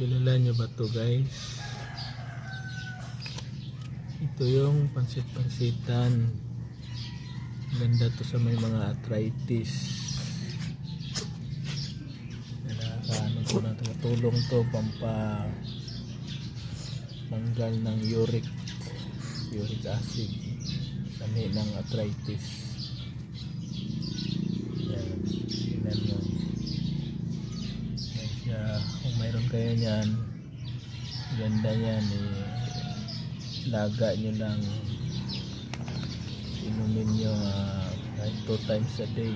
Kilala nyo ba to guys? Ito yung pansit-pansitan. Ganda to sa may mga arthritis. Ano to na tulong to pampatanggal ng uric acid sa may ng arthritis. Yan, tingnan nyo. Kung mayroon kayo nyan, ganda yan, laga nyo lang, inumin nyo kahit 2 times a day.